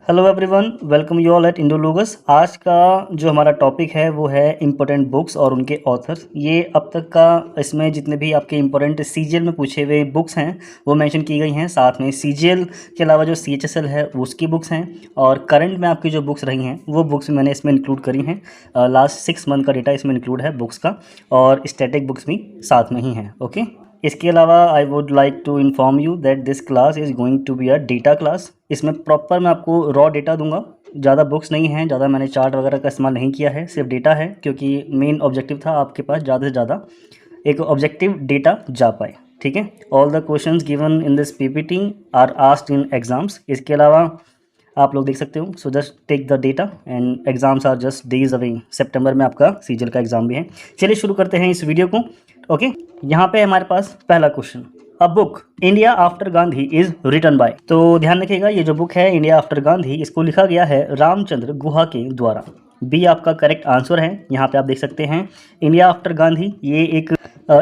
Hello everyone, welcome you all at Indologous. आज का जो हमारा टॉपिक है वो है इम्पोर्टेंट बुक्स और उनके ऑथर्स। ये अब तक का इसमें जितने भी आपके इम्पोर्टेंट सीजीएल में पूछे हुए बुक्स हैं वो मेंशन की गई हैं। साथ में सीजीएल के अलावा जो सीएचएसएल है उसकी बुक्स हैं और करंट में आपकी जो बुक्स रही हैं वो बुक्स मैंने इसमें इंक्लूड करी हैं। लास्ट 6 मंथ का डेटा इसमें इंक्लूड है बुक्स का, और स्टैटिक बुक्स भी साथ में ही हैं। ओके, इसके अलावा I would like to inform you that this class is going to be a data class. इसमें प्रॉपर मैं आपको रॉ डेटा दूंगा, ज़्यादा बुक्स नहीं हैं, ज़्यादा मैंने चार्ट वगैरह का इस्तेमाल नहीं किया है, सिर्फ डेटा है, क्योंकि मेन ऑब्जेक्टिव था आपके पास ज़्यादा से ज़्यादा एक ऑब्जेक्टिव डेटा जा पाए। ठीक है, all the questions given in this PPT are asked in exams. इसके अलावा आप लोग देख सकते हो, so just take the data and exams are just days away. सितंबर में आपका सीजीएल का एग्जाम भी है। चलिए शुरू करते हैं इस वीडियो को। ओके, यहाँ पे हमारे पास पहला question, a book India after Gandhi is written by. तो ध्यान रखिएगा, ये जो बुक है इंडिया आफ्टर गांधी, इसको लिखा गया है रामचंद्र गुहा के द्वारा। बी आपका करेक्ट आंसर है। यहाँ पे आप देख सकते हैं इंडिया आफ्टर गांधी, ये एक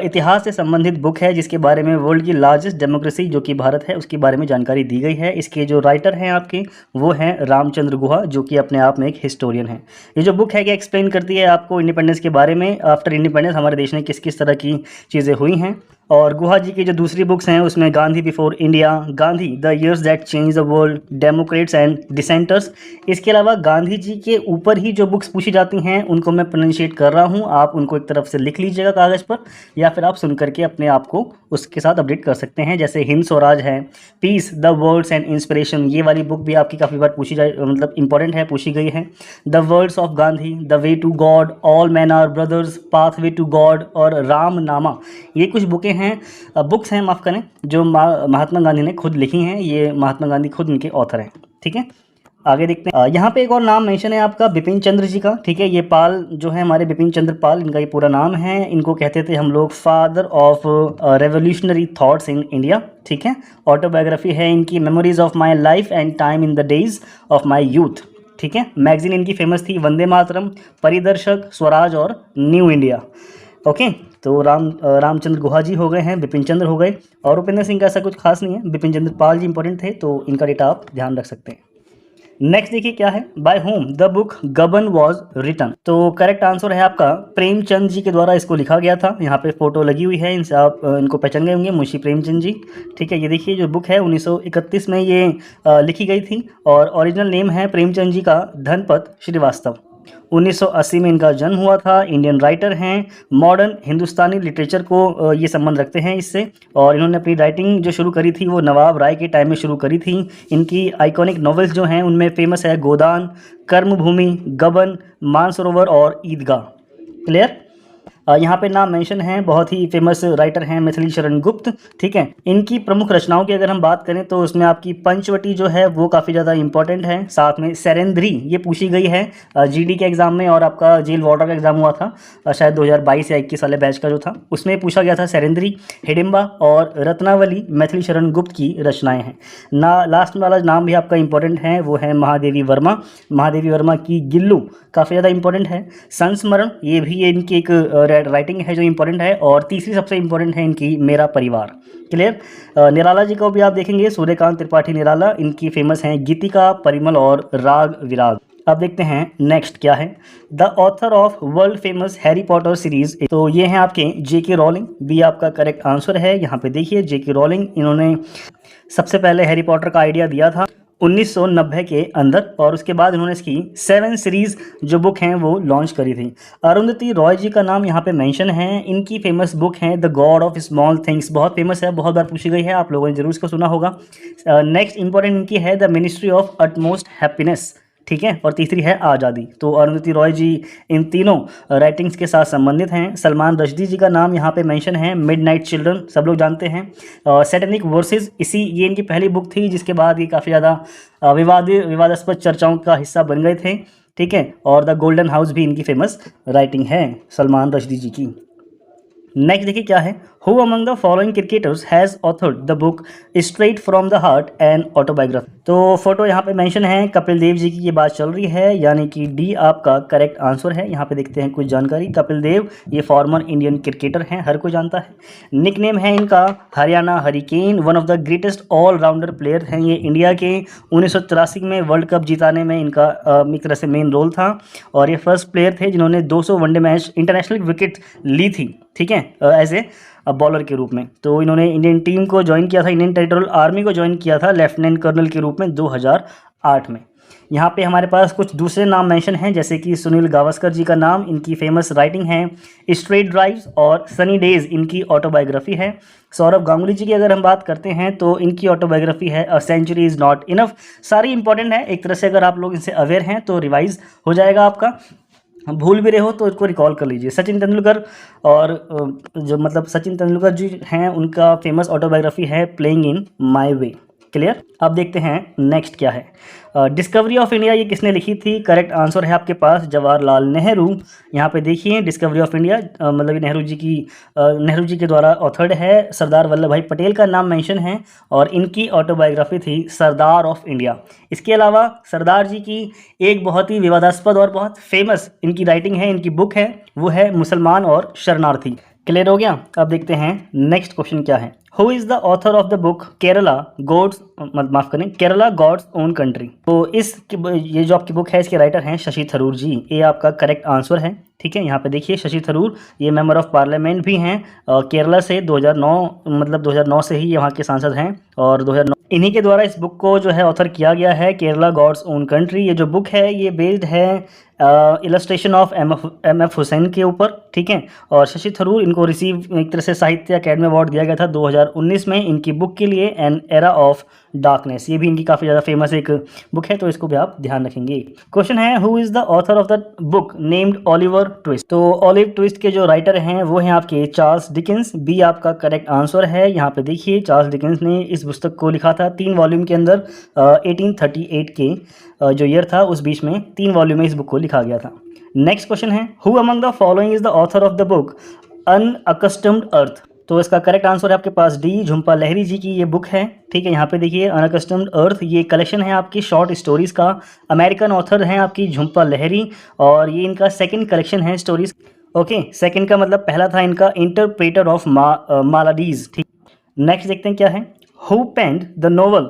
इतिहास से संबंधित बुक है जिसके बारे में वर्ल्ड की लार्जेस्ट डेमोक्रेसी जो कि भारत है उसके बारे में जानकारी दी गई है। इसके जो राइटर हैं आपके वो हैं रामचंद्र गुहा, जो कि अपने आप में एक हिस्टोरियन है। ये जो बुक है क्या एक्सप्लेन करती है आपको इंडिपेंडेंस के बारे में, आफ्टर इंडिपेंडेंस हमारे देश में किस किस तरह की चीज़ें हुई हैं। और गुहा जी की जो दूसरी बुक्स हैं उसमें Gandhi before India, Gandhi the years that change the world, Democrats and dissenters. इसके अलावा गांधी जी के ऊपर ही जो बुक्स पूछी जाती हैं उनको मैं प्रोनाउंशिएट कर रहा हूँ, आप उनको एक तरफ से लिख लीजिएगा कागज़ पर, या फिर आप सुन करके अपने आप को उसके साथ अपडेट कर सकते हैं। जैसे हिंद स्वराज है, peace the words and inspiration, ये वाली बुक भी आपकी काफ़ी बार पूछी जाए, मतलब इंपॉर्टेंट है, पूछी गई है। The words of Gandhi, the way to God, all man are brothers, pathway to God और राम नामा, ये कुछ बुकें हैं, बुक्स हैं माफ़ करें, जो महात्मा गांधी ने खुद लिखी हैं। ये महात्मा गांधी खुद इनके ऑथर हैं। ठीक है, आगे देखते हैं। यहाँ पे एक और नाम मेंशन है आपका बिपिन चंद्र जी का। ठीक है, ये पाल जो है हमारे बिपिन चंद्र पाल, इनका ये पूरा नाम है। इनको कहते थे हम लोग father of revolutionary thoughts in India. ठीक है, ऑटोबायोग्राफी है इनकी memories of my life and time in the days of my youth. ठीक है, मैगजीन इनकी फेमस थी वंदे मातरम, परिदर्शक, स्वराज और न्यू इंडिया। ओके, तो रामचंद्र गुहा जी हो गए हैं, बिपिन चंद्र हो गए, और उपेंद्र सिंह का ऐसा कुछ खास नहीं है। बिपिन चंद्र पाल जी इंपॉर्टेंट थे, तो इनका डेटा आप ध्यान रख सकते हैं। नेक्स्ट देखिए क्या है, बाय होम द बुक गबन वॉज रिटन। तो करेक्ट आंसर है आपका प्रेमचंद जी के द्वारा इसको लिखा गया था। यहाँ पे फोटो लगी हुई है, इनसे आप इनको पहचान गए होंगे, मुंशी प्रेमचंद जी। ठीक है, ये देखिए जो बुक है 1931 में ये लिखी गई थी, और ओरिजिनल नेम है प्रेमचंद जी का धनपत श्रीवास्तव। 1980 में इनका जन्म हुआ था। इंडियन राइटर हैं, मॉडर्न हिंदुस्तानी लिटरेचर को ये संबंध रखते हैं इससे, और इन्होंने अपनी राइटिंग जो शुरू करी थी वो नवाब राय के टाइम में शुरू करी थी। इनकी आइकॉनिक नॉवेल्स जो हैं उनमें फेमस है गोदान, कर्मभूमि, गबन, मानसरोवर और ईदगाह। क्लियर। यहाँ पे नाम मेंशन है, बहुत ही फेमस राइटर हैं मैथिली शरण गुप्त। ठीक है, इनकी प्रमुख रचनाओं की अगर हम बात करें तो उसमें आपकी पंचवटी जो है वो काफ़ी ज़्यादा इंपॉर्टेंट है। साथ में सैरेंद्री ये पूछी गई है जीडी के एग्जाम में, और आपका जेल वार्डर का एग्जाम हुआ था शायद 2022 या 21 वाले बैच का जो था उसमें पूछा गया था। सैरेंद्री, हिडिम्बा और रत्नावली मैथिली शरण गुप्त की रचनाएँ हैं ना। लास्ट वाला नाम भी आपका इंपॉर्टेंट है, वो है महादेवी वर्मा। महादेवी वर्मा की गिल्लू काफ़ी ज़्यादा इंपॉर्टेंट है। संस्मरण, ये भी इनकी एक राइटिंग है जो इंपॉर्टेंट है, और तीसरी सबसे इंपॉर्टेंट है इनकी मेरा परिवार। क्लियर। निराला जी को भी आप देखेंगे, सूर्यकांत त्रिपाठी निराला, इनकी फेमस हैं गीतिका, परिमल और राग विराग। अब देखते हैं नेक्स्ट क्या है, the author of world famous Harry Potter series. तो ये हैं आपके जेके रॉलिंग। बी आपका करेक्ट आंसर है। यहाँ पे देखिए जेके रॉलिंग, इन्होंने सबसे पहले हैरी पॉटर का आइडिया दिया था 1990 के अंदर, और उसके बाद उन्होंने इसकी 7 सीरीज़ जो बुक हैं वो लॉन्च करी थी। अरुंधति रॉय जी का नाम यहाँ पे मेंशन है। इनकी फेमस बुक है the God of small things, बहुत फेमस है, बहुत बार पूछी गई है, आप लोगों ने जरूर इसको सुना होगा। नेक्स्ट इंपॉर्टेंट इनकी है the ministry of utmost happiness. ठीक है, और तीसरी है आज़ादी। तो अरुंधति रॉय जी इन तीनों राइटिंग्स के साथ संबंधित हैं। सलमान रश्दी जी का नाम यहाँ पे मेंशन है, मिडनाइट चिल्ड्रन सब लोग जानते हैं। सैटेनिक वर्सेस, ये इनकी पहली बुक थी जिसके बाद ये काफ़ी ज़्यादा विवादास्पद चर्चाओं का हिस्सा बन गए थे। ठीक है, और द गोल्डन हाउस भी इनकी फेमस राइटिंग है सलमान रश्दी जी की। नेक्स्ट देखिए क्या है, Who among the following cricketers has authored the book Straight from the Heart and Autobiography? तो फोटो यहाँ पे मेंशन है, कपिल देव जी की ये बात चल रही है, यानी कि डी आपका करेक्ट आंसर है। यहाँ पे देखते हैं कुछ जानकारी। कपिल देव ये फॉर्मर इंडियन क्रिकेटर हैं, हर कोई जानता है। निकनेम है इनका Haryana hurricane. One of the greatest all rounder player हैं ये। इंडिया के 1983 में वर्ल्ड कप जिताने में इनका एक तरह से मेन रोल था, और ये फर्स्ट प्लेयर थे जिन्होंने 200 वनडे मैच इंटरनेशनल विकेट ली थी, ठीक है, एज ए बॉलर के रूप में। तो इन्होंने इंडियन टीम को ज्वाइन किया था, इंडियन टेरिटोरियल आर्मी को ज्वाइन किया था लेफ्टिनेंट कर्नल के रूप में 2008 में। यहाँ पे हमारे पास कुछ दूसरे नाम मेंशन हैं, जैसे कि सुनील गावस्कर जी का नाम, इनकी फेमस राइटिंग है स्ट्रेट ड्राइव्स और सनी डेज, इनकी ऑटोबायोग्राफी है। सौरव गांगुली जी की अगर हम बात करते हैं तो इनकी ऑटोबायोग्राफी है a century is not enough. सारी इंपॉर्टेंट है, एक तरह से अगर आप लोग इनसे अवेयर हैं तो रिवाइज हो जाएगा आपका। भूल भी रहे हो तो इसको रिकॉल कर लीजिए। सचिन तेंदुलकर, और जो मतलब सचिन तेंदुलकर जी हैं, उनका फेमस ऑटोबायोग्राफी है playing in my way. Clear. अब देखते हैं नेक्स्ट क्या है। डिस्कवरी ऑफ इंडिया ये किसने लिखी थी? करेक्ट आंसर है आपके पास जवाहरलाल नेहरू। यहाँ पे देखिए डिस्कवरी ऑफ इंडिया मतलब नेहरू जी के द्वारा ऑथर्ड है। सरदार वल्लभ भाई पटेल का नाम मेंशन है, और इनकी ऑटोबायोग्राफी थी सरदार ऑफ इंडिया। इसके अलावा सरदार जी की एक बहुत ही विवादास्पद और बहुत फेमस इनकी राइटिंग है, इनकी बुक है, वो है मुसलमान और शरणार्थी। क्लियर हो गया। अब देखते हैं नेक्स्ट क्वेश्चन क्या है। Who is the author of the book Kerala God's, माफ करें, केरला गॉड्स ओन कंट्री। तो ये जो आपकी बुक है इसके राइटर हैं शशि थरूर जी। ये आपका करेक्ट आंसर है, ठीक है। यहाँ पे देखिए शशि थरूर ये मेंबर ऑफ पार्लियामेंट भी हैं, केरला से 2009 से ही यहाँ के सांसद हैं, और 2009 इन्हीं के द्वारा इस बुक को जो है ऑथर किया गया है, केरला गॉड्स ओन कंट्री। ये जो बुक है ये बेस्ड है illustration of M F Husain के ऊपर, ठीक है। और शशि थरूर इनको रिसीव एक तरह से साहित्य अकेडमी अवार्ड दिया गया था 2019 में इनकी बुक के लिए, एन एरा ऑफ डार्कनेस। ये भी इनकी काफ़ी ज़्यादा फेमस एक बुक है, तो इसको भी आप ध्यान रखेंगे। क्वेश्चन है who is the author of the book named Oliver twist. तो ओलिव ट्विस्ट के जो राइटर हैं वो हैं आपके चार्ल्स डिकेंस। बी आपका करेक्ट आंसर है। यहाँ पे देखिए चार्ल्स डिकेंस ने इस पुस्तक को लिखा था 3 वॉल्यूम के अंदर, 1838 के जो ईयर था उस बीच में 3 वॉल्यूम में इस बुक को लिखा गया था। नेक्स्ट क्वेश्चन है who among the following is the author of the book unaccustomed earth. तो इसका करेक्ट आंसर है आपके पास डी, झुम्पा लाहिरी जी की ये बुक है, ठीक है। यहाँ पे देखिए अनअकस्टम्ड अर्थ ये कलेक्शन है आपकी शॉर्ट स्टोरीज का। अमेरिकन ऑथर हैं आपकी झुम्पा लाहिरी, और ये इनका सेकंड कलेक्शन है स्टोरीज। ओके, सेकंड का मतलब पहला था इनका इंटरप्रेटर ऑफ मालाडीज, ठीक। नेक्स्ट देखते हैं क्या है। Who penned the novel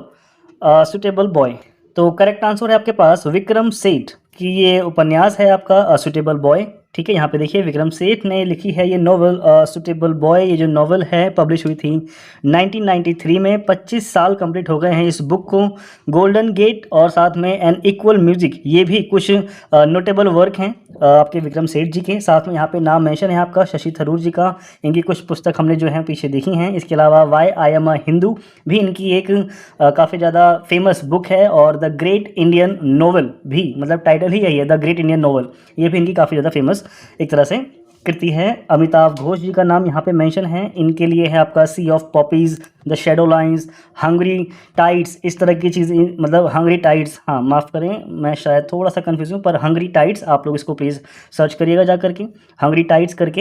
suitable boy. तो करेक्ट आंसर है आपके पास विक्रम सेठ की ये उपन्यास है आपका सुटेबल बॉय, ठीक है। यहाँ पे देखिए विक्रम सेठ ने लिखी है ये नोवेल सुटेबल बॉय। ये जो नोवेल है पब्लिश हुई थी 1993 में। 25 साल कंप्लीट हो गए हैं इस बुक को। गोल्डन गेट और साथ में एन इक्वल म्यूजिक, ये भी कुछ नोटेबल वर्क हैं आपके विक्रम सेठ जी के। साथ में यहाँ पे नाम मेंशन है आपका शशि थरूर जी का। इनकी कुछ पुस्तक हमने जो है पीछे देखी हैं। इसके अलावा why I am a Hindu भी इनकी एक काफ़ी ज़्यादा फेमस बुक है, और द ग्रेट इंडियन नोवेल भी, मतलब टाइटल ही यही है द ग्रेट इंडियन नोवेल, ये भी इनकी काफ़ी ज़्यादा फेमस एक तरह से कृति है। अमिताभ घोष जी का नाम यहाँ पे मेंशन है। इनके लिए है आपका sea of poppies, the shadow lines, hungry tides, इस तरह की चीज़ें, मतलब हंग्री टाइड्स, हाँ माफ़ करें मैं शायद थोड़ा सा कन्फ्यूज हूँ, पर हंग्री टाइड्स आप लोग इसको प्लीज़ सर्च करिएगा जा करके। हंग्री टाइड्स करके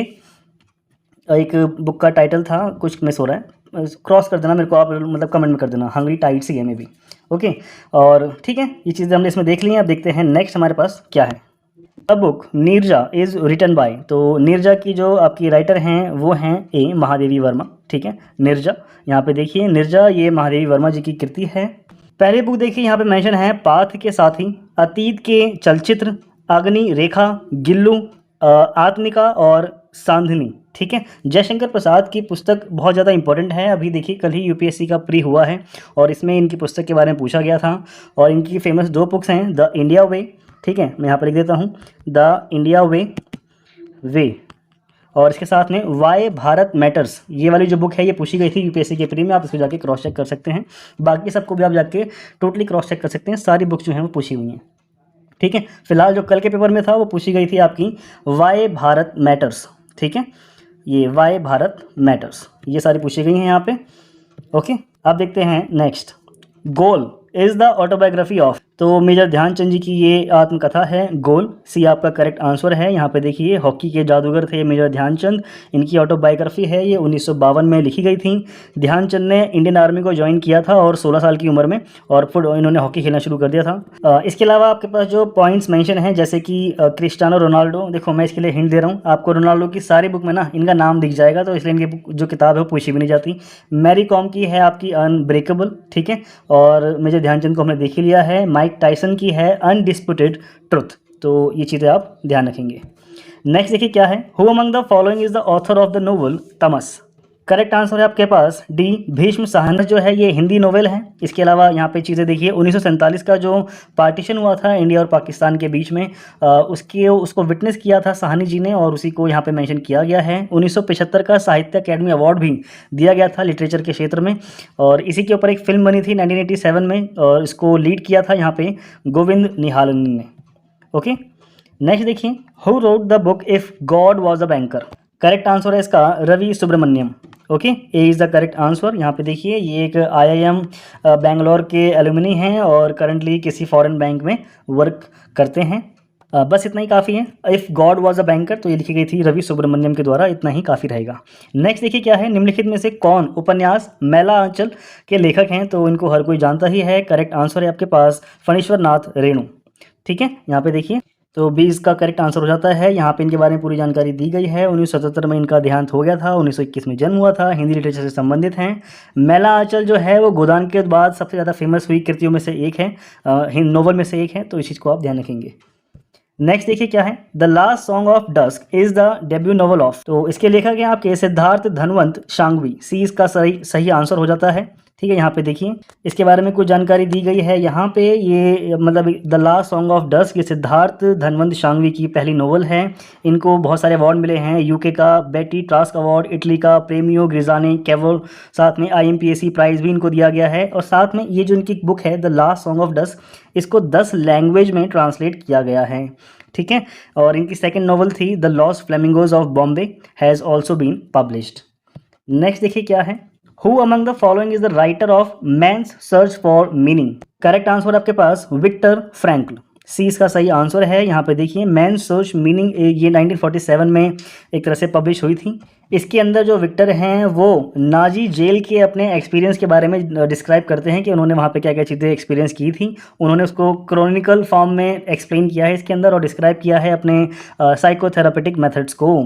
एक बुक का टाइटल था, कुछ मिस हो रहा है, क्रॉस कर देना मेरे को आप, मतलब कमेंट में कर देना। हंग्री टाइड्स ही है मे बी, ओके। और ठीक है, ये चीज़ें हमने इसमें देख ली हैं। अब देखते हैं नेक्स्ट हमारे पास क्या है। The book Neerja is written by. तो नीरजा की जो आपकी राइटर हैं वो हैं ए महादेवी वर्मा, ठीक है। नीरजा, यहाँ पे देखिए नीरजा ये महादेवी वर्मा जी की कृति है। पहली बुक देखिए यहाँ पे मेंशन है पाथ के साथी, अतीत के चलचित्र, अग्नि रेखा, गिल्लू, आत्मिका और सांधनी, ठीक है। जयशंकर प्रसाद की पुस्तक बहुत ज़्यादा इंपॉर्टेंट है। अभी देखिए कल ही यूपीएससी का प्री हुआ है और इसमें इनकी पुस्तक के बारे में पूछा गया था। और इनकी फेमस 2 बुक्स हैं, द इंडिया वे, ठीक है, मैं यहाँ पर लिख देता हूँ द इंडिया वे, और इसके साथ में वाई भारत मैटर्स, ये वाली जो बुक है ये पूछी गई थी यूपीएससी के प्री में। आप इसको जाके क्रॉस चेक कर सकते हैं। बाकी सबको भी आप जाके टोटली क्रॉस चेक कर सकते हैं। सारी बुक्स जो हैं वो पूछी हुई हैं, ठीक है। फिलहाल जो कल के पेपर में था वो पूछी गई थी आपकी वाई भारत मैटर्स, ठीक है। ये वाई भारत मैटर्स ये सारी पूछी गई हैं यहाँ पे, ओके। अब देखते हैं next. Goal is the autobiography of. तो मेजर ध्यानचंद जी की ये आत्मकथा है गोल, सी आपका करेक्ट आंसर है। यहाँ पे देखिए हॉकी के जादूगर थे मेजर ध्यानचंद, इनकी ऑटोबायोग्राफी है, ये 1952 में लिखी गई थी। ध्यानचंद ने इंडियन आर्मी को ज्वाइन किया था और 16 साल की उम्र में, और फिर इन्होंने हॉकी खेलना शुरू कर दिया था। इसके अलावा आपके पास जो पॉइंट्स मेंशन हैं जैसे कि क्रिस्टियानो रोनाल्डो, देखो मैं इसके लिए हिंट दे रहा हूँ आपको, रोनाल्डो की सारी बुक में ना इनका नाम दिख जाएगा, तो इसलिए इनकी जो किताब है वो पूछी भी नहीं जाती। मैरी कॉम की है आपकी अनब्रेकेबल, ठीक है, और मेजर ध्यानचंद को हमने देख ही लिया है। माइक टाइसन की है अनडिस्प्यूटेड ट्रुथ, तो ये चीज़ें आप ध्यान रखेंगे। नेक्स्ट देखिए क्या है, who among the following is the author of the novel Tamas. Correct answer है आपके पास डी भीष्म साहन, जो है ये हिंदी नोवेल है। इसके अलावा यहाँ पे चीज़ें देखिए 1947 का जो पार्टीशन हुआ था इंडिया और पाकिस्तान के बीच में, उसको विटनेस किया था साहनी जी ने, और उसी को यहाँ पे मेंशन किया गया है। 1975 का साहित्य अकेडमी अवार्ड भी दिया गया था लिटरेचर के क्षेत्र में, और इसी के ऊपर एक फिल्म बनी थी 1987 में, और इसको लीड किया था यहाँ पे गोविंद निहालन ने। ओके, नेक्स्ट देखिए, who wrote the book if God was a banker. Correct answer है इसका Ravi Subramanian. Okay, A is the correct answer. यहाँ पे देखिए ये एक IIM बेंगलोर के एलुमनी हैं और करंटली किसी फॉरेन बैंक में वर्क करते हैं। बस इतना ही काफ़ी है। If God was a banker, तो ये लिखी गई थी रवि सुब्रमण्यम के द्वारा, इतना ही काफ़ी रहेगा। नेक्स्ट देखिए क्या है, निम्नलिखित में से कौन उपन्यास मैला आंचल के लेखक हैं, तो इनको हर कोई जानता ही है। करेक्ट आंसर है आपके पास फणीश्वर नाथ रेणु, ठीक है। यहाँ पे देखिए तो 20 का करेक्ट आंसर हो जाता है। यहाँ पे इनके बारे में पूरी जानकारी दी गई है। 1977 में इनका देहांत हो गया था, 1921 में जन्म हुआ था, हिंदी लिटरेचर से संबंधित हैं। मैला आंचल जो है वो गोदान के बाद सबसे ज़्यादा फेमस हुई कृतियों में से एक है, नोवेल में से एक है, तो इस चीज़ को आप ध्यान रखेंगे। नेक्स्ट देखिए क्या है, the last song of dusk is the debut novel of, तो इसके लेखक हैं आपके सिद्धार्थ धनवंत शांघवी, सी इसका सही आंसर हो जाता है, ठीक है। यहाँ पे देखिए इसके बारे में कुछ जानकारी दी गई है यहाँ पे, ये मतलब the last song of dusk ये सिद्धार्थ धनवंत शांघवी की पहली नोवेल है। इनको बहुत सारे अवार्ड मिले हैं, यूके का बेटी ट्रास्क अवार्ड, इटली का प्रेमियो ग्रिजाने कैवो, साथ में IMPAC प्राइज़ भी इनको दिया गया है। और साथ में ये जो इनकी बुक है the last song of dusk, इसको 10 लैंग्वेज में ट्रांसलेट किया गया है, ठीक है। और इनकी सेकेंड नोवेल थी the lost flamingos of Bombay has also been published. Next देखिए क्या है, who among the following is the writer of man's search for meaning. Correct answer आपके पास विक्टर फ्रैंकल, सी इसका सही आंसर है। यहाँ पे देखिए मैन्स सर्च मीनिंग ये 1947 में एक तरह से पब्लिश हुई थी। इसके अंदर जो विक्टर हैं वो नाजी जेल के अपने एक्सपीरियंस के बारे में डिस्क्राइब करते हैं कि उन्होंने वहाँ पे क्या क्या चीज़ें एक्सपीरियंस की थी। उन्होंने उसको क्रॉनिकल फॉर्म में एक्सप्लेन किया है इसके अंदर, और डिस्क्राइब किया है अपने साइकोथेरापेटिक मेथड्स को।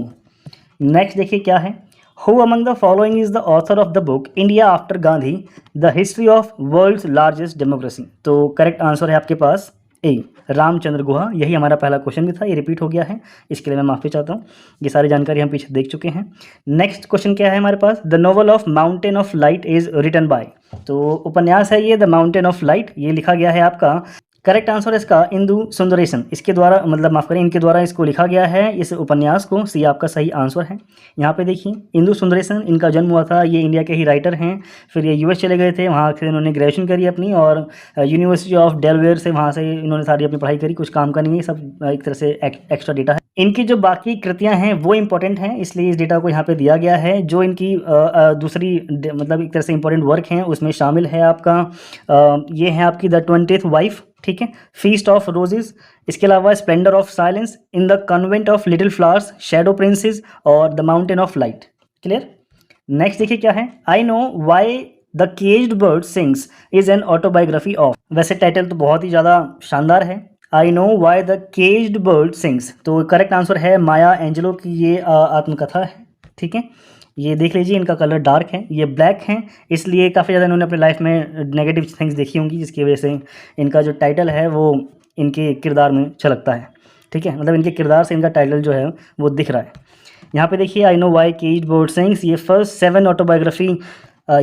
नेक्स्ट देखिए क्या है, who among the following is the author of the book India after Gandhi the history of world's largest democracy. तो करेक्ट आंसर है आपके पास ए रामचंद्र गुहा। यही हमारा पहला क्वेश्चन भी था, ये रिपीट हो गया है, इसके लिए मैं माफ़ी चाहता हूँ। ये सारी जानकारी हम पीछे देख चुके हैं। नेक्स्ट क्वेश्चन क्या है हमारे पास, the novel of mountain of light is written by, तो उपन्यास है ये द माउंटेन ऑफ लाइट, ये लिखा गया है आपका। करेक्ट आंसर है इसका इंदु सुंदरेशन, इसके द्वारा मतलब माफ़ करें इनके द्वारा इसको लिखा गया है इस उपन्यास को, सी आपका सही आंसर है। यहाँ पे देखिए इंदु सुंदरेशन, इनका जन्म हुआ था, ये इंडिया के ही राइटर हैं, फिर ये US चले गए थे, वहाँ से इन्होंने ग्रेजुएशन करी अपनी, और यूनिवर्सिटी ऑफ डेलवेयर से वहाँ से इन्होंने सारी अपनी पढ़ाई करी। कुछ काम का नहीं है, सब एक तरह से एक्स्ट्रा डेटा है। इनकी जो बाकी कृतियाँ हैं वो इंपॉर्टेंट हैं, इसलिए इस डेटा को यहाँ पे दिया गया है। जो इनकी दूसरी मतलब एक तरह से इंपॉर्टेंट वर्क हैं उसमें शामिल है आपका ये है आपकी द 20th वाइफ, ठीक है, फीस्ट ऑफ रोजेज, इसके अलावा splendour of silence, in the convent of little flowers, shadow princess और the mountain of light. Clear. Next देखिए क्या है, I know why the caged bird sings is an autobiography of, वैसे title तो बहुत ही ज़्यादा शानदार है, I know why the caged bird sings, तो करेक्ट आंसर है माया एंजेलो की ये आत्मकथा है, ठीक है। ये देख लीजिए, इनका कलर डार्क है, ये ब्लैक है, इसलिए काफ़ी ज़्यादा इन्होंने अपनी लाइफ में नेगेटिव थिंग्स देखी होंगी, जिसकी वजह से इनका जो टाइटल है वो इनके किरदार में झलकता है, ठीक है, मतलब इनके किरदार से इनका टाइटल जो है वो दिख रहा है। यहाँ पे देखिए आई know why caged bird sings, ये फर्स्ट 7 ऑटोबायोग्राफी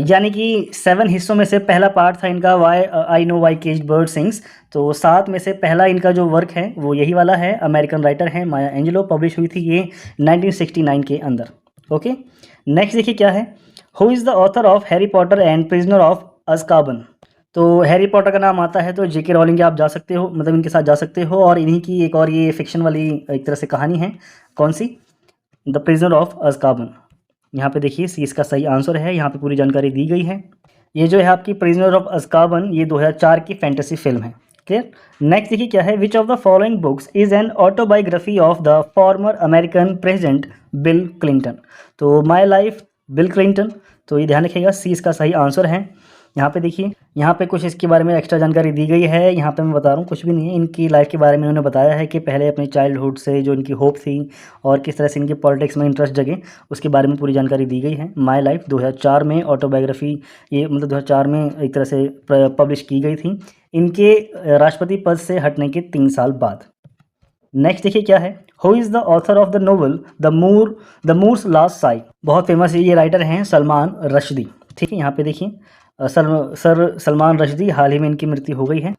यानी कि 7 हिस्सों में से पहला पार्ट था इनका why I know why caged bird sings, तो 7 में से पहला इनका जो वर्क है वो यही वाला है। अमेरिकन राइटर हैं माया एंजेलो, पब्लिश हुई थी ये 1969 के अंदर। ओके, नेक्स्ट देखिए क्या है, who is the author of Harry Potter and prisoner of Azkaban. तो हैरी पॉटर का नाम आता है तो JK रॉलिंग के आप जा सकते हो, मतलब इनके साथ जा सकते हो, और इन्हीं की एक और ये फिक्शन वाली एक तरह से कहानी है, कौन सी, द प्रिजनर ऑफ अज़्काबन। यहाँ पे देखिए सी इसका सही आंसर है, यहाँ पे पूरी जानकारी दी गई है। ये जो है आपकी प्रिजनर ऑफ अज़्काबन ये 2004 की फैंटेसी फिल्म है, क्लियर। नेक्स्ट देखिए क्या है, विच of the following books is an autobiography of the former American president bill Clinton. तो माई लाइफ बिल क्लिंटन, तो ये ध्यान रखिएगा, सी इसका सही आंसर है। यहाँ पे देखिए, यहाँ पे कुछ इसके बारे में एक्स्ट्रा जानकारी दी गई है। यहाँ पे मैं बता रहा हूँ, कुछ भी नहीं है, इनकी लाइफ के बारे में उन्होंने बताया है कि पहले अपने चाइल्डहुड से जो इनकी होप थी और किस तरह से इनकी पॉलिटिक्स में इंटरेस्ट जगे, उसके बारे में पूरी जानकारी दी गई है। माई लाइफ 2004 में ऑटोबायोग्राफी, ये मतलब 2004 में एक तरह से पब्लिश की गई थी, इनके राष्ट्रपति पद से हटने के 3 साल बाद। नेक्स्ट देखिए क्या है, who is the author of the novel the Moor's last sigh. बहुत फेमस ये राइटर हैं सलमान रश्दी। ठीक है, यहाँ पे देखिए सर सलमान रश्दी, हाल ही में इनकी मृत्यु हो गई है।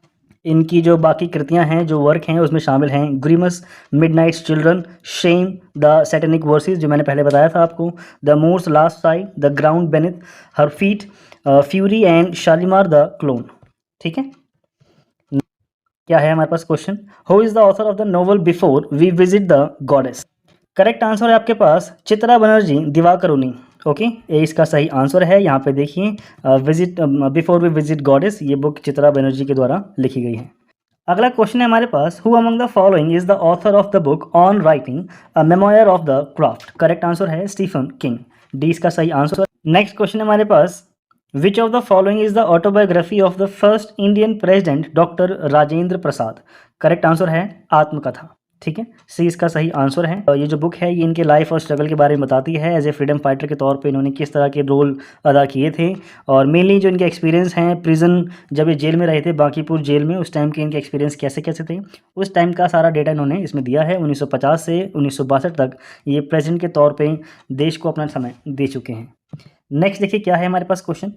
इनकी जो बाकी कृतियां हैं, जो वर्क हैं, उसमें शामिल हैं Grimus, midnight's children, shame, the satanic verses जो मैंने पहले बताया था आपको, the Moor's last sigh, the ground beneath her feet, fury and Shalimar the clown. ठीक है, क्या है हमारे पास question, who is the author of the novel before we visit the goddess. Correct answer है आपके पास चित्रा बनर्जी दिवाकरुणी। ओके, ये इसका सही आंसर है। यहाँ पे देखिए, बिफोर वी विजिट गॉडेस, ये बुक चित्रा बनर्जी के द्वारा लिखी गई है। अगला क्वेश्चन है हमारे पास, who among the following is the author of the book on writing a memoir of the craft. Correct answer है स्टीफन किंग, डी इसका सही आंसर। नेक्स्ट क्वेश्चन है हमारे पास, which of the following is the autobiography of the first Indian president doctor Rajendra Prasad. Correct answer है आत्मकथा। ठीक है, सी इसका सही आंसर है। ये जो बुक है, ये इनके लाइफ और स्ट्रगल के बारे में बताती है। एज ए फ्रीडम फाइटर के तौर पे इन्होंने किस तरह के रोल अदा किए थे, और मेनली जो इनके एक्सपीरियंस हैं प्रिजन, जब ये जेल में रहे थे बांकीपुर जेल में, उस टाइम के इनके एक्सपीरियंस कैसे कैसे थे, उस टाइम का सारा डेटा इन्होंने इसमें दिया है। 1950 से 1962 तक ये प्रेसिडेंट के तौर पर देश को अपना समय दे चुके हैं। नेक्स्ट देखिए क्या है हमारे पास क्वेश्चन।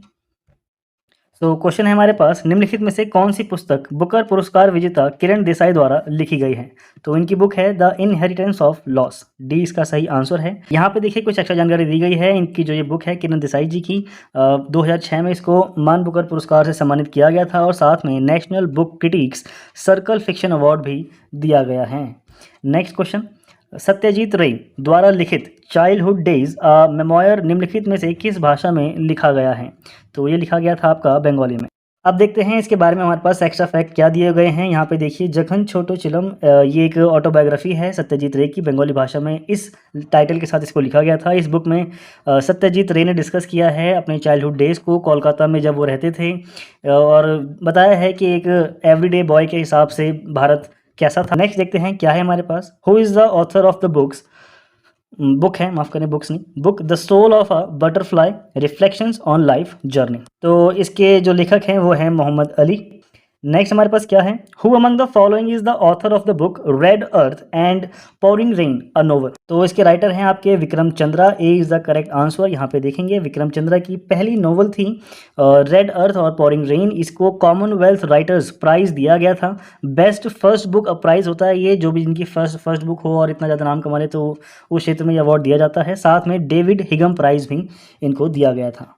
तो क्वेश्चन है हमारे पास, निम्नलिखित में से कौन सी पुस्तक बुकर पुरस्कार विजेता किरण देसाई द्वारा लिखी गई है। तो इनकी बुक है the inheritance of loss, D इसका सही आंसर है। यहाँ पे देखिए कुछ एक्स्ट्रा जानकारी दी गई है। इनकी जो ये बुक है किरण देसाई जी की, 2006 में इसको मान बुकर पुरस्कार से सम्मानित किया गया था, और साथ में national book critics circle fiction award भी दिया गया है। नेक्स्ट क्वेश्चन, सत्यजीत रे द्वारा लिखित चाइल्डहुड डेज अ मेमोयर निम्नलिखित में से किस भाषा में लिखा गया है। तो ये लिखा गया था आपका बंगाली में। अब देखते हैं इसके बारे में हमारे पास एक्स्ट्रा फैक्ट क्या दिए गए हैं। यहाँ पे देखिए, जखन छोटो चिलम, ये एक ऑटोबायोग्राफी है सत्यजीत रे की, बंगाली भाषा में इस टाइटल के साथ इसको लिखा गया था। इस बुक में सत्यजीत रे ने डिस्कस किया है अपने चाइल्डहुड डेज़ को, कोलकाता में जब वो रहते थे, और बताया है कि एक एवरीडे बॉय के हिसाब से भारत कैसा था। नेक्स्ट देखते हैं क्या है हमारे पास, who is the author of the book है, माफ करें बुक्स नहीं, book the soul of a butterfly reflections on life journey. तो इसके जो लेखक हैं वो हैं मोहम्मद अली। नेक्स्ट हमारे पास क्या है, who among the following is the author of the book red earth and pouring rain a novel. तो इसके राइटर हैं आपके विक्रम चंद्रा, ए इज द करेक्ट आंसर। यहाँ पे देखेंगे विक्रम चंद्रा की पहली नोवेल थी रेड अर्थ और पोरिंग रेन। इसको कॉमनवेल्थ राइटर्स प्राइज दिया गया था। बेस्ट फर्स्ट बुक प्राइज होता है ये, जो भी इनकी फर्स्ट बुक हो और इतना ज़्यादा नाम कमा ले तो उस क्षेत्र में ये अवार्ड दिया जाता है। साथ में डेविड हिगम प्राइज भी इनको दिया गया था।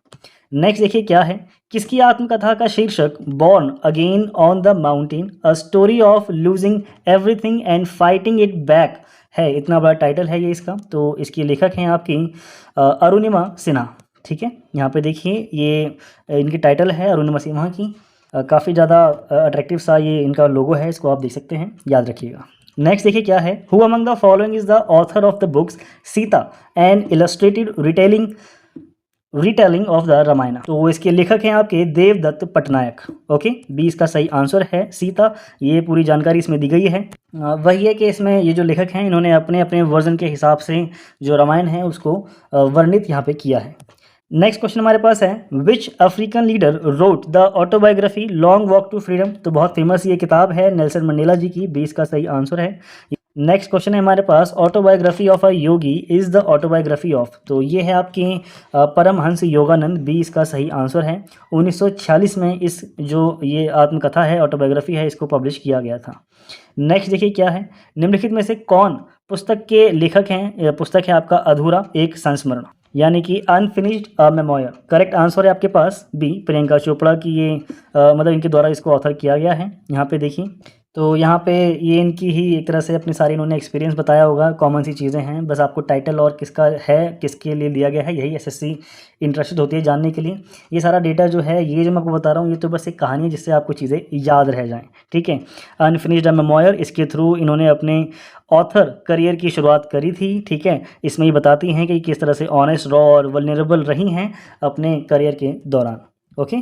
नेक्स्ट देखिए क्या है, किसकी आत्मकथा का शीर्षक born again on the mountain a story of losing everything and fighting it back है। इतना बड़ा टाइटल है ये इसका। तो इसकी लेखक हैं आपकी अरुणिमा सिन्हा। ठीक है, यहाँ पे देखिए ये इनकी टाइटल है अरुणिमा सिन्हा की। काफ़ी ज़्यादा अट्रैक्टिव सा ये इनका लोगो है, इसको आप देख सकते हैं, याद रखिएगा। नेक्स्ट देखिए क्या है, who among the following is the author of the books Sita and illustrated retelling of the Ramayana. तो इसके लेखक हैं आपके देवदत्त पटनायक। ओके, बी इसका सही आंसर है सीता। ये पूरी जानकारी इसमें दी गई है। वही है कि इसमें ये जो लेखक हैं इन्होंने अपने अपने वर्जन के हिसाब से जो रामायण है उसको वर्णित यहाँ पे किया है। नेक्स्ट क्वेश्चन हमारे पास है, which African leader wrote the autobiography long walk to freedom. तो बहुत फेमस ये किताब है नेल्सन मंडेला जी की, बी इसका सही आंसर है। नेक्स्ट क्वेश्चन है हमारे पास, autobiography of a yogi is the autobiography of. तो ये है आपकी परमहंस योगानंद, बी इसका सही आंसर है। 1946 में इस जो ये आत्मकथा है, ऑटोबायोग्राफी है, इसको पब्लिश किया गया था। नेक्स्ट देखिए क्या है, निम्नलिखित में से कौन पुस्तक के लेखक हैं। पुस्तक है आपका अधूरा एक संस्मरण, यानी कि अनफिनिश्ड अ मेमोयर। करेक्ट आंसर है आपके पास बी, प्रियंका चोपड़ा की ये मतलब इनके द्वारा इसको ऑथर किया गया है। यहाँ पे देखिए, तो यहाँ पे ये इनकी ही एक तरह से अपनी सारी इन्होंने एक्सपीरियंस बताया होगा, कॉमन सी चीज़ें हैं, बस आपको टाइटल और किसका है, किसके लिए लिया गया है, यही एसएससी इंटरेस्टेड होती है जानने के लिए। ये सारा डेटा जो है, ये जो मैं आपको बता रहा हूँ, ये तो बस एक कहानी है जिससे आपको चीज़ें याद रह जाएँ, ठीक है। अनफिनिश्ड मेमोयर, इसके थ्रू इन्होंने अपने ऑथर करियर की शुरुआत करी थी, ठीक है। इसमें ये बताती हैं कि किस तरह से ऑनेस्ट, रॉ और वल्नरेबल रही हैं अपने करियर के दौरान। ओके,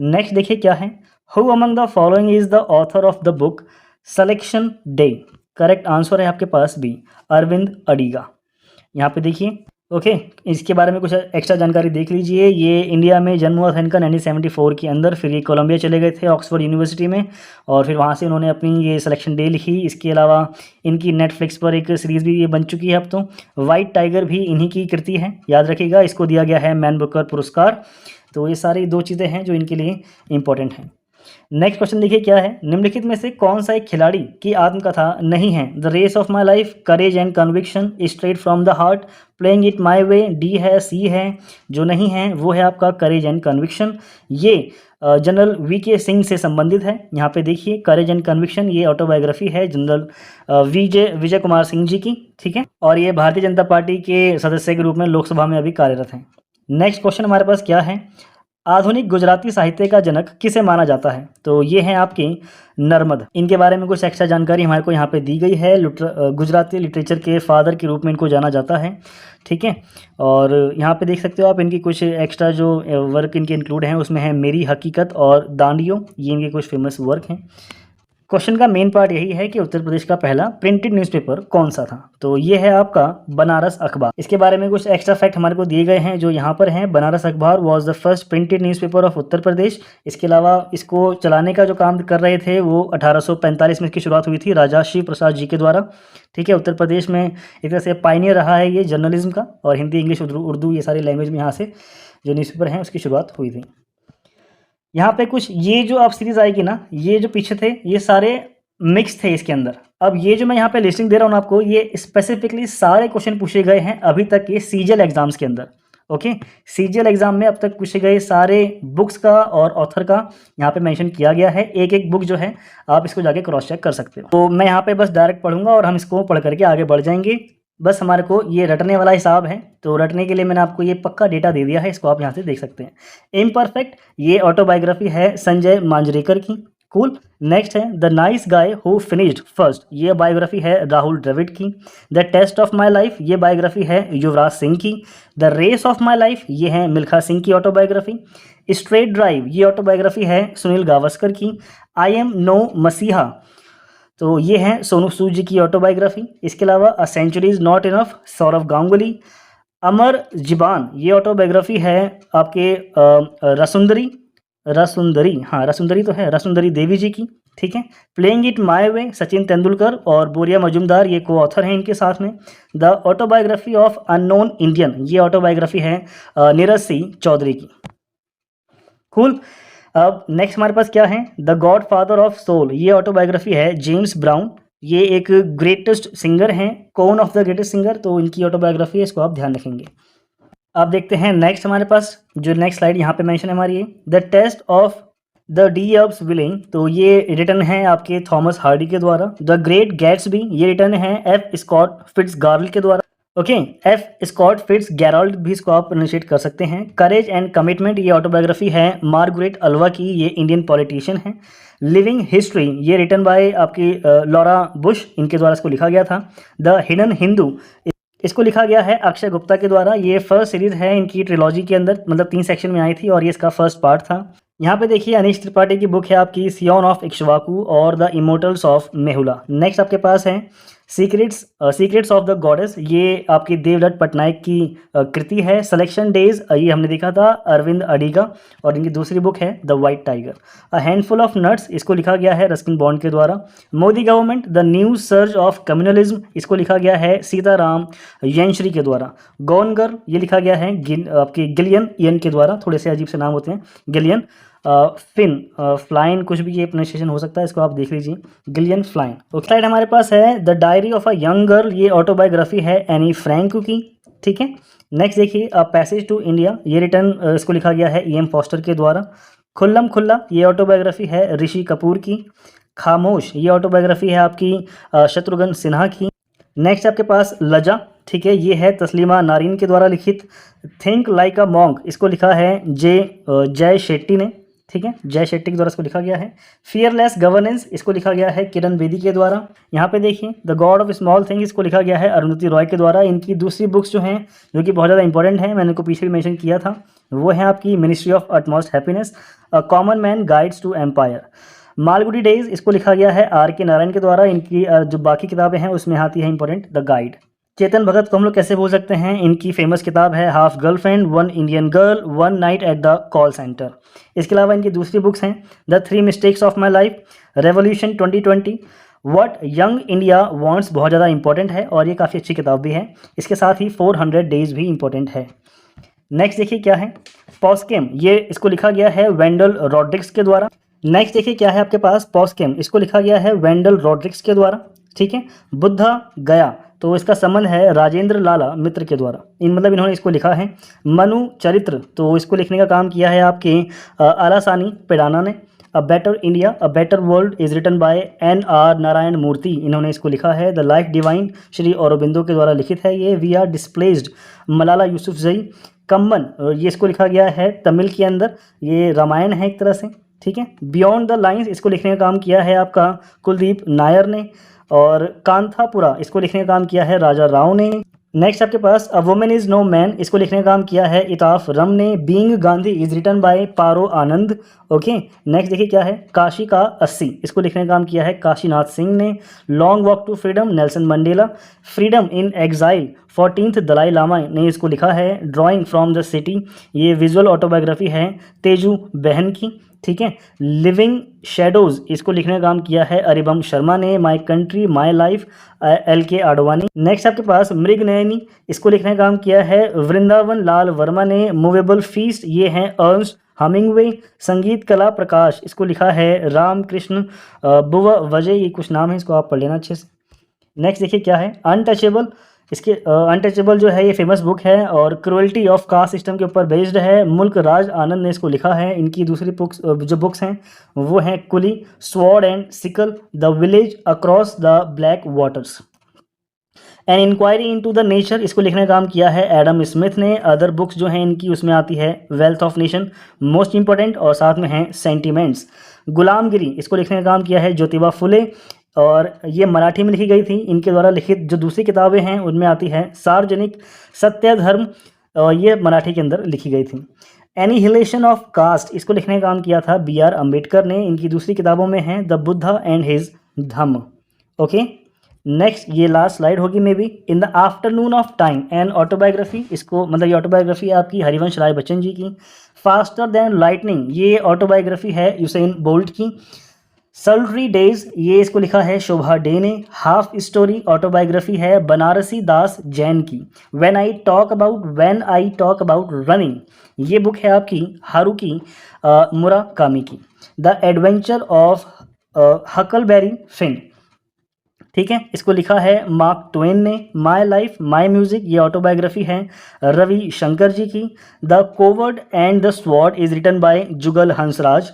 नेक्स्ट देखिए क्या है। Who among the following is the author of the book selection day? Correct answer है आपके पास बी, अरविंद अडिगा। यहाँ पे देखिए, ओके, इसके बारे में कुछ एक्स्ट्रा जानकारी देख लीजिए। ये इंडिया में जन्म हुआ था इनका 1974 के अंदर, फिर ये कोलंबिया चले गए थे ऑक्सफोर्ड यूनिवर्सिटी में, और फिर वहाँ से उन्होंने अपनी ये सिलेक्शन डे लिखी। इसके अलावा इनकी नेटफ्लिक्स पर एक सीरीज़ भी ये बन चुकी है अब तो। वाइट टाइगर भी इन्हीं की कृति है, याद रखिएगा। इसको दिया गया है मैन बुकर पुरस्कार। तो ये सारी 2 चीज़ें हैं जो इनके लिए इंपॉर्टेंट हैं। नेक्स्ट क्वेश्चन देखिए क्या है। निम्नलिखित में से कौन सा एक खिलाड़ी की आत्मकथा नहीं है? The race of my life, courage and conviction, straight from the heart, playing it my way. D है, सी है। जो नहीं है वो है आपका करेज एंड कन्विक्शन। ये जनरल वी.के. सिंह से संबंधित है। यहाँ पे देखिए, करेज एंड कन्विक्शन ये ऑटोबायोग्राफी है जनरल विजय कुमार सिंह जी की, ठीक है। और ये भारतीय जनता पार्टी के सदस्य के रूप में लोकसभा में अभी कार्यरत हैं। नेक्स्ट क्वेश्चन हमारे पास क्या है। आधुनिक गुजराती साहित्य का जनक किसे माना जाता है? तो ये हैं आपके नर्मद। इनके बारे में कुछ एक्स्ट्रा जानकारी हमारे को यहाँ पे दी गई है। गुजराती लिटरेचर के फादर के रूप में इनको जाना जाता है, ठीक है। और यहाँ पे देख सकते हो आप इनकी कुछ एक्स्ट्रा जो वर्क इनके इंक्लूड हैं, उसमें है मेरी हकीकत और दांडियो, ये इनके कुछ फेमस वर्क हैं। क्वेश्चन का मेन पार्ट यही है कि उत्तर प्रदेश का पहला प्रिंटेड न्यूज़पेपर कौन सा था? तो ये है आपका बनारस अखबार। इसके बारे में कुछ एक्स्ट्रा फैक्ट हमारे को दिए गए हैं जो यहाँ पर हैं। Banaras Akhbar was the first printed newspaper of Uttar Pradesh. इसके अलावा इसको चलाने का जो काम कर रहे थे वो 1845 में इसकी शुरुआत हुई थी राजा शिव प्रसाद जी के द्वारा, ठीक है। उत्तर प्रदेश में एक तरह से पायनियर रहा है ये जर्नलिज्म का, और हिंदी, इंग्लिश, उर्दू ये सारी लैंग्वेज में यहाँ से जो न्यूज़पेपर हैं उसकी शुरुआत हुई थी। यहाँ पे कुछ ये जो आप सीरीज़ आएगी ना, ये जो पीछे थे ये सारे मिक्स थे इसके अंदर। अब ये जो मैं यहाँ पे लिस्टिंग दे रहा हूँ ना आपको, ये स्पेसिफिकली सारे क्वेश्चन पूछे गए हैं अभी तक के सीजीएल एग्जाम्स के अंदर। ओके, सीजीएल एग्जाम में अब तक पूछे गए सारे बुक्स का और ऑथर का यहाँ पे मेंशन किया गया है। एक एक बुक जो है आप इसको जाके क्रॉस चेक कर सकते हो। तो मैं यहाँ पे बस डायरेक्ट पढ़ूंगा और हम इसको पढ़ करके आगे बढ़ जाएंगे। बस हमारे को ये रटने वाला हिसाब है, तो रटने के लिए मैंने आपको ये पक्का डेटा दे दिया है, इसको आप यहाँ से देख सकते हैं। इम्परफेक्ट, ये ऑटोबायोग्राफी है संजय मांजरेकर की। कूल। नेक्स्ट है the nice guy who finished first, ये बायोग्राफी है राहुल द्रविड़ की। The test of my life, ये बायोग्राफी है युवराज सिंह की। The race of my life, ये है मिल्खा सिंह की ऑटोबायोग्राफी। स्ट्रेट ड्राइव, ये ऑटोबायोग्राफी है सुनील गावस्कर की। आई एम नो मसीहा, तो ये है सोनू सूद जी की ऑटोबायोग्राफी। इसके अलावा a century is not enough, Sourav Ganguly. Amar Jiban, ये ऑटोबायोग्राफी है आपके रसुंदरी तो है, रसुंदरी देवी जी की, ठीक है। Playing it my way, Sachin Tendulkar और बोरिया मजुमदार ये को ऑथर हैं इनके साथ में। The autobiography of unknown Indian, ये ऑटोबायोग्राफी है नीरज सिंह चौधरी की। कूल। अब नेक्स्ट हमारे पास क्या है, the godfather of soul, ये ऑटोबायोग्राफी है जेम्स ब्राउन। ये एक ग्रेटेस्ट सिंगर हैं, कौन ऑफ द ग्रेटेस्ट सिंगर, तो इनकी ऑटोबायोग्राफी है, इसको आप ध्यान रखेंगे। अब देखते हैं नेक्स्ट हमारे पास जो नेक्स्ट स्लाइड यहाँ पे मेंशन है हमारी, the test of the D of willing, तो ये रिटर्न है आपके थॉमस हार्डी के द्वारा। द ग्रेट गैट्सबी, ये रिटर्न है एफ स्कॉट फिट्जगार्ल्ड के द्वारा। ओके, एफ स्कॉट फिट्जगेराल्ड भी इसको आप प्रोनाउंशिएट कर सकते हैं। करेज एंड कमिटमेंट, ये ऑटोबायोग्राफी है मार्गरेट अल्वा की, ये इंडियन पॉलिटिशियन है। लिविंग हिस्ट्री, ये रिटर्न बाय आपकी लॉरा बुश, इनके द्वारा इसको लिखा गया था। द हिडन हिंदू, इसको लिखा गया है अक्षय गुप्ता के द्वारा। ये फर्स्ट सीरीज है इनकी ट्रिलॉजी के अंदर, मतलब 3 सेक्शन में आई थी और ये इसका फर्स्ट पार्ट था। यहाँ पे देखिए अनीश त्रिपाठी की बुक है आपकी सियोन ऑफ इक्ष्वाकु और द इमोर्टल्स ऑफ मेहुला। नेक्स्ट आपके पास है सीक्रेट्स ऑफ द गॉडेस, ये आपकी देवदत्त पटनायक की कृति है। सिलेक्शन डेज, ये हमने देखा था अरविंद अडिगा, और इनकी दूसरी बुक है the white tiger. A handful of nuts, इसको लिखा गया है रस्किन बॉन्ड के द्वारा। Modi government, the new surge of communalism, इसको लिखा गया है सीताराम यंश्री के द्वारा। गॉन गर्ल, ये लिखा गया है आपके गिलियन ईयन के द्वारा, थोड़े से अजीब से नाम होते हैं, गिलियन फ्लाइन, कुछ भी ये प्रोनाउंसिएशन हो सकता है, इसको आप देख लीजिए, गिलियन फ्लाइन। ओके, स्लाइड हमारे पास है the diary of a young girl, ये ऑटोबायोग्राफी है एनी फ्रैंक की, ठीक है। नेक्स्ट देखिए अ पैसेज टू इंडिया, ये रिटर्न इसको लिखा गया है ई एम फॉस्टर के द्वारा। खुल्लम खुल्ला, ये ऑटोबायोग्राफी है ऋषि कपूर की। खामोश ये ऑटोबायोग्राफी है आपकी शत्रुघ्न सिन्हा की। नेक्स्ट आपके पास लजा, ठीक है, ये है तस्लीमा नारिन के द्वारा लिखित। थिंक लाइक अ मॉन्क इसको लिखा है जय शेट्टी ने, ठीक है, जय शेट्टी के द्वारा इसको लिखा गया है। फियरलेस गवर्नेंस इसको लिखा गया है किरण बेदी के द्वारा। यहाँ पे देखिए the God of small thing इसको लिखा गया है अरुंधति रॉय के द्वारा। इनकी दूसरी बुक्स जो हैं जो कि बहुत ज़्यादा इंपॉर्टेंट है, मैंने इनको पीछे भी मेंशन किया था, वो है आपकी ministry of utmost happiness, a common man guides to empire. Malgudi days इसको लिखा गया है आर के नारायण के द्वारा। इनकी जो बाकी किताबें हैं उसमें आती है important the guide. Chetan Bhagat को हम लोग कैसे भूल सकते हैं, इनकी फेमस किताब है half girlfriend, one Indian girl, one night at the call centre. इसके अलावा इनकी दूसरी बुक्स हैं the three mistakes of my life, revolution 2020, what young India wants बहुत ज़्यादा इंपॉर्टेंट है और ये काफ़ी अच्छी किताब भी है। इसके साथ ही 400 डेज भी इंपॉर्टेंट है। नेक्स्ट देखिए क्या है, पॉस्केम, ये इसको लिखा गया है वेंडल रॉड्रिक्स के द्वारा। नेक्स्ट देखिए क्या है आपके पास, पॉस्केम इसको लिखा गया है वेंडल रॉड्रिक्स के द्वारा, ठीक है। बुद्धा गया तो इसका संबंध है राजेंद्र लाला मित्र के द्वारा, मतलब इन्होंने इसको लिखा है। मनु चरित्र तो इसको लिखने का काम किया है आपके आलासानी पेडाना ने। A better India a better world is written by NR Narayana Murthy, इन्होंने इसको लिखा है। The life divine Sri Aurobindo के द्वारा लिखित है ये। We are displaced Malala Yousafzai. कम्मन ये इसको लिखा गया है तमिल के अंदर, ये रामायण है एक तरह से, ठीक है। बियॉन्ड द लाइंस इसको लिखने का काम किया है आपका कुलदीप नायर ने। और कांथापुरा इसको लिखने का काम किया है राजा राव ने। नेक्स्ट आपके पास a woman is no man इसको लिखने का काम किया है इताफ रम ने। Being Gandhi is written by Paro Anand, okay. Next देखिए क्या है, काशी का 80 इसको लिखने का काम किया है काशीनाथ सिंह ने। Long walk to freedom Nelson Mandela. Freedom in exile 14th Dalai Lama ने इसको लिखा है। ड्राइंग फ्रॉम द सिटी ये विजुअल ऑटोबायोग्राफी है तेजू बहन की, ठीक है। लिविंग शेडोज इसको लिखने का काम किया है अरिबम शर्मा ने। My country my life LK Advani. Next आपके पास मृग नयनी इसको लिखने का काम किया है वृंदावन लाल वर्मा ने। मूवेबल फीस्ट ये हैं अर्न्स्ट हमिंगवे। संगीत कला प्रकाश इसको लिखा है रामकृष्ण बुवा वजय, ये कुछ नाम है, इसको आप पढ़ लेना अच्छे से। नेक्स्ट देखिए क्या है, अनटचेबल इसके अनटचेबल जो है ये फेमस बुक है और क्रुएल्टी ऑफ कास्ट सिस्टम के ऊपर बेस्ड है। मुल्क राज आनंद ने इसको लिखा है। इनकी दूसरी बुक्स जो बुक्स हैं वो हैं Coolie, sword and sickle, the village across the black waters, an inquiry into the nature इसको लिखने का काम किया है एडम स्मिथ ने। अदर बुक्स जो हैं इनकी उसमें आती है wealth of nation most important, और साथ में हैं सेंटिमेंट्स। गुलामगिरी इसको लिखने का काम किया है ज्योतिबा फुले और ये मराठी में लिखी गई थी। इनके द्वारा लिखित जो दूसरी किताबें हैं उनमें आती है सार्वजनिक सत्य धर्म, ये मराठी के अंदर लिखी गई थी। एनिहिलेशन ऑफ कास्ट इसको लिखने का काम किया था BR अम्बेडकर ने। इनकी दूसरी किताबों में है the Buddha and his Dhamma, okay. Next ये लास्ट स्लाइड होगी may be. In the afternoon of time an autobiography इसको मतलब ये ऑटोबायोग्राफी है आपकी हरिवंश राय बच्चन जी की। फास्टर देन लाइटनिंग ये ऑटोबायोग्राफी है यूसेन बोल्ट की। सल्ट्री डेज ये इसको लिखा है शोभा डे ने। हाफ स्टोरी ऑटोबायोग्राफी है बनारसी दास जैन की। When I talk about running ये बुक है आपकी हारुकी मुराकामी की। The adventure of Huckleberry Finn, ठीक है, इसको लिखा है मार्क ट्वेन ने। माय लाइफ माय म्यूजिक ये ऑटोबायोग्राफी है रवि शंकर जी की। The coward and the sword is written by Jugal Hansraj.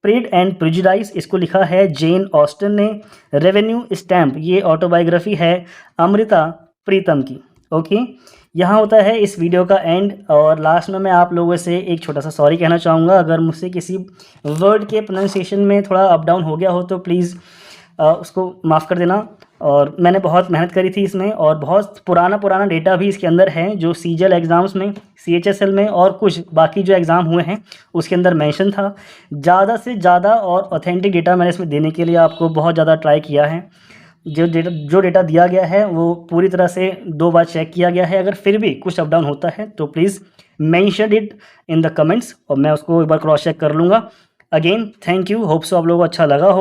Pride and prejudice इसको लिखा है जेन ऑस्टन ने। रेवेन्यू स्टैम्प ये ऑटोबायोग्राफी है अमृता प्रीतम की, ओके। यहाँ होता है इस वीडियो का एंड और लास्ट में मैं आप लोगों से एक छोटा सा सॉरी कहना चाहूँगा। अगर मुझसे किसी वर्ड के प्रोनाउंसिएशन में थोड़ा अप डाउन हो गया हो तो प्लीज़ उसको माफ़ कर देना। और मैंने बहुत मेहनत करी थी इसमें और बहुत पुराना डेटा भी इसके अंदर है जो CGL एग्ज़ाम्स में, CHSL में और कुछ बाकी जो एग्ज़ाम हुए हैं उसके अंदर मेंशन था। ज़्यादा से ज़्यादा और ऑथेंटिक डेटा मैंने इसमें देने के लिए आपको बहुत ज़्यादा ट्राई किया है। जो डेटा दिया गया है वो पूरी तरह से 2 बार चेक किया गया है। अगर फिर भी कुछ अप डाउन होता है तो please mention it in the comments और मैं उसको एक बार क्रॉस चेक कर लूँगा। Again thank you, hope so आप लोगों को अच्छा लगा होगा।